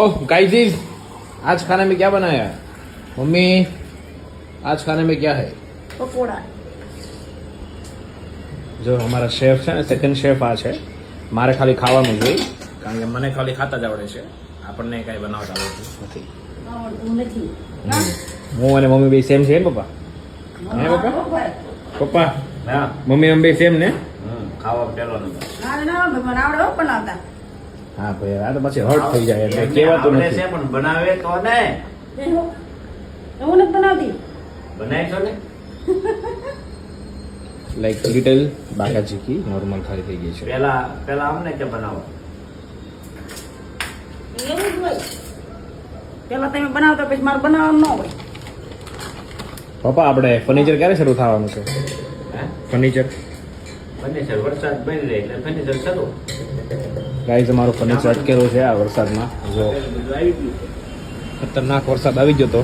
ओह guys, आज खाने में क्या बनाया मम्मी? आज खाने में क्या है? પકોડા. જો અમારા શેફ છે ને, સેકન્ડ શેફ આ છે. મારે ખાલી ખાવાનું જોઈએ, કારણ કે મને ખાલી ખાતા જ આવડે છે, આપણને કાંઈ બનાવતા આવડતું નથી. આવડતું નથી. હું અને મમ્મી બે સેમ છે ને પપ્પા? હે પપ્પા? પપ્પા હા મમ્મી અમે બે સેમ ને? ખાવા પેલો નંબર ના મને આવડે હો બનાવતા. હા ભાઈ, આ તો પછી હર્ટ થઈ જાય એટલે કહેવાતું આવડે નથી. છે પણ બનાવે તો ને એવું નથી બનાવતી. બનાવી છો ને લાઈક લિટલ બાકાજી કી નોર્મલ ખાલી થઈ ગઈ છે. પેલા પેલા અમને કે બનાવો એવું જ હોય. પેલા તમે બનાવતા પછી મારે બનાવવાનું ન હોય. પપ્પા આપણે ફર્નિચર ક્યારે શરૂ થવાનું છે? હે ફર્નિચર ફર્નિચર વરસાદ બની રહે એટલે ફર્નિચર શરૂ ગાઈઝ, અમારું ફર્નિચર અટકેલું છે આ વરસાદમાં. જો બધું આવી ગયું ખતરનાક વરસાદ આવી ગયો તો